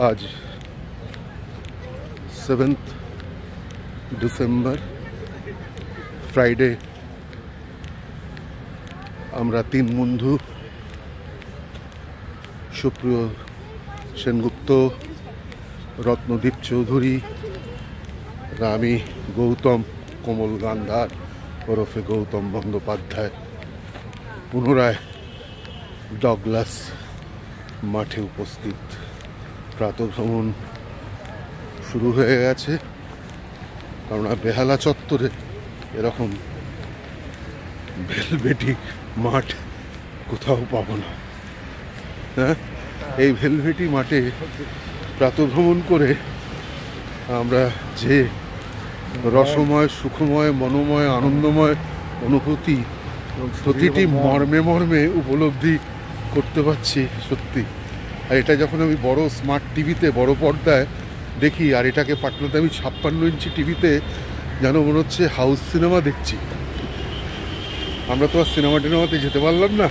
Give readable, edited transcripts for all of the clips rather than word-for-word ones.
आज 7th December Friday আমরা তিন বন্ধু সুপ্রিয় সেনগুপ্ত, রত্নদীপ চৌধুরী, আমি গৌতম কমল গান্ধার ওরফে গৌতম বন্দ্যোপাধ্যায় পুনরায় ডগলাস মাঠে উপস্থিত। প্রাতঃভ্রমণ শুরু হয়ে গেছে। আমরা বেহালা চত্বরে এরকম ভেলভেটি মাঠ কোথাও পাবো না। হ্যাঁ, এই ভেলভেটি মাঠে প্রাতঃভ্রমণ করে আমরা যে রসময়, সুখময়, মনোময়, আনন্দময় অনুভূতি প্রতিটি মর্মে মর্মে উপলব্ধি করতে পারছি সত্যি। আর এটা যখন আমি বড় স্মার্ট টিভিতে বড় পর্দায় দেখি, আর এটাকে পাটনাতে আমি 56 ইঞ্চি টিভিতে যেন মনে হচ্ছে হাউস সিনেমা দেখছি। আমরা তো আর সিনেমাতে যেতে পারলাম না,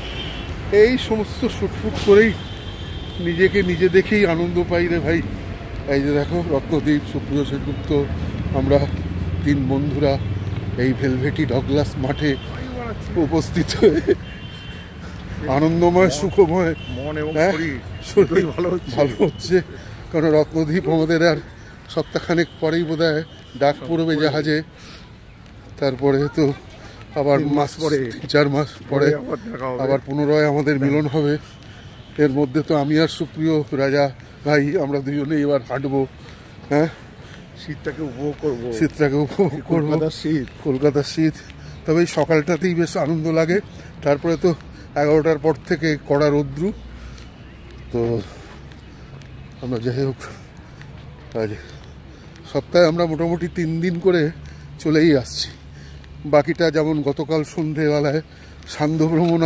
এই সমস্ত শুটফুট করেই নিজেকে নিজে দেখেই আনন্দ পাই রে ভাই। এই যে দেখো, রত্নদীপ, সুপ্রিয় সেনগুপ্ত, আমরা তিন বন্ধুরা এই ভেলভেটি ডগলাস মাঠে উপস্থিত হয়ে আনন্দময়, সুখময়, মন এবং শরীর ভালো হচ্ছে। কারণ রত্নদীপ আমাদের আর সপ্তাহখানেক পরেই বোধহয় ডাক পড়বে জাহাজে। তারপরে তো আবার মাস পরে, 4 মাস পরে আবার পুনরায় আমাদের মিলন হবে। এর মধ্যে তো আমি আর সুপ্রিয় রাজা ভাই আমরা দুজনেই এবার হাঁটবো। হ্যাঁ, শীতটাকে উপভোগ করবো। কলকাতার শীত। তবে এই সকালটাতেই বেশ আনন্দ লাগে। তারপরে তো 11টার পর থেকে কড়া রৌদ্র। তো আমরা যাই হোক, আজ সপ্তাহে আমরা মোটামুটি 3 দিন করে চলেই আসছি। বাকিটা যেমন গতকাল সন্ধেবেলায় সান্ধ্য ভ্রমণ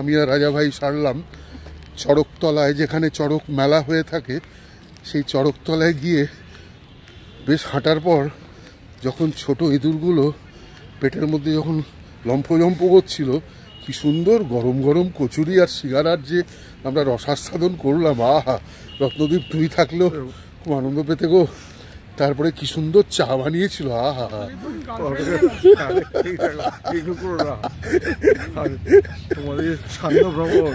আমি আর রাজা ভাই সারলাম চড়কতলায়, যেখানে চড়ক মেলা হয়ে থাকে। সেই চড়কতলায় গিয়ে বেশ হাঁটার পর যখন ছোট ইঁদুরগুলো পেটের মধ্যে যখন লম্ফজম্প করছিল, কি সুন্দর গরম গরম কচুরি আর সিঙ্গারার যে আমরা রসাস্বাদন করলাম। আহা, রত্নদীপ তুই থাকলেও খুব আনন্দ পেতে গো। তারপরে কি সুন্দর চা বানিয়েছিল। আহা, তোমাদের সান্ধ্য ভ্রমণ,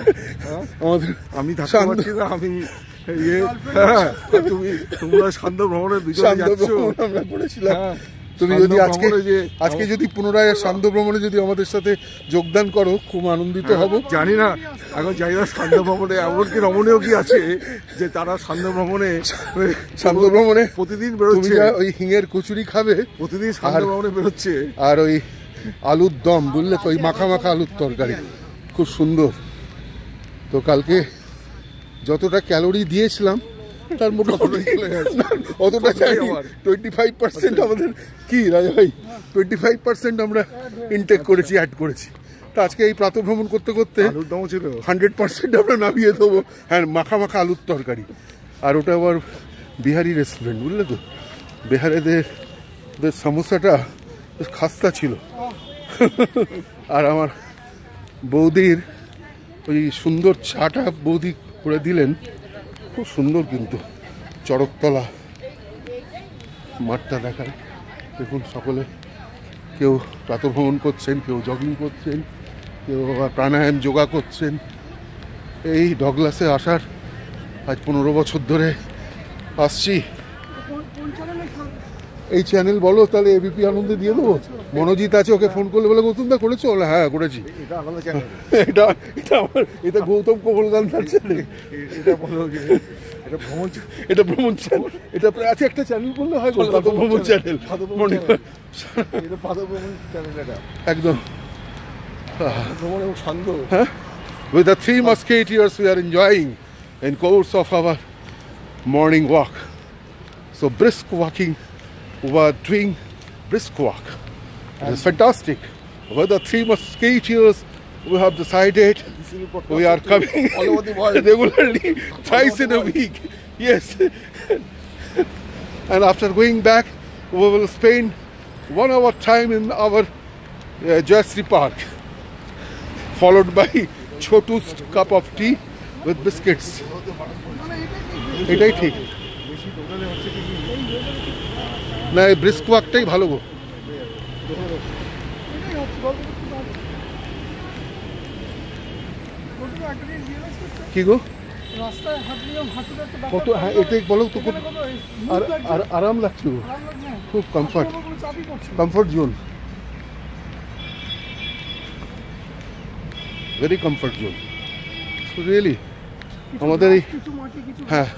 আমি থাকতে পারছি না, আমি তোমরা সান্ধ্য ভ্রমণে আমরা করেছিলাম। তুমি যদি আজকে যদি পুনরায় সান্ধ্য ভ্রমণে যদি আমাদের সাথে যোগদান করো, খুব আনন্দিত হব। জানি না এখন জানি না সান্ধ্য ভ্রমণে এমনকি রমণীয় কি আছে যে তারা সান্ধ্য ভ্রমণে প্রতিদিন বেরোচ্ছে। ওই হিঙের কচুরি খাবে প্রতিদিন সান্ধ্য ভ্রমণে বেরোচ্ছে, আর ওই আলুর দম, বুঝলে তো, ওই মাখা মাখা আলুর তরকারি খুব সুন্দর। তো কালকে যতটা ক্যালোরি দিয়েছিলাম তার মোটামুটি অতটা চাইনি। 25% আমাদের কি রাজা ভাই, 25% আমরা ইনটেক করেছি, অ্যাড করেছি। তো আজকে এই প্রাতঃভ্রমণ করতে করতে 100% আমরা নামিয়ে দেবো। হ্যাঁ, মাখা মাখা আলুর তরকারি। আর ওটা আবার বিহারি রেস্টুরেন্ট, বুঝলে তো। বিহারিদের সমোসাটা বেশ খাস্তা ছিল। আর আমার বৌদির ওই সুন্দর চাটা বৌদি করে দিলেন, খুব সুন্দর। কিন্তু চড়কতলা মাঠটা দেখায়। দেখুন, সকলে কেউ প্রাতঃভ্রমণ করছেন, কেউ জগিং করছেন, কেউ প্রাণায়াম যোগা করছেন। এই ডগলাসে আসার আজ 15 বছর ধরে আসছি। এই চ্যানেল বলো তাহলে, এবিপি আনন্দে দিয়ে দেবো। মনোজিৎ আছে, ওকে ফোন করলে বলে গৌতম দা করেছো? বলে হ্যাঁ করেছি। এটা গৌতম কমল গান্ধার চ্যানেল। এটা ভ্রমণ চ্যানেল। এটা আছে একটা চ্যানেল বললে হয়, ভ্রমণ চ্যানেল একদম। হ্যাঁ, with the 3 musketeers we are enjoying in course of our morning walk. So brisk walking, we are doing brisk walk. It is fantastic. With the 3 musketeers we have decided we are coming all over the world regularly, thrice in a week. Yes. And after going back, we will spend 1 hour time in our Jayashree Park, followed by Chotu's cup of tea with biscuits. এটাই ঠিক। না এই brisk ওয়াকটাই ভালো গো। কি গো কত, হ্যাঁ এটাই বলো তো, আর আরাম লাগছে গো, খুব comfort zone, very comfort zone really. আমাদের এই হ্যাঁ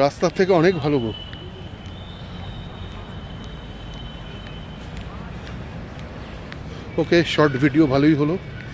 রাস্তার থেকে অনেক ভালো গো। ওকে, শর্ট ভিডিও ভালোই হলো।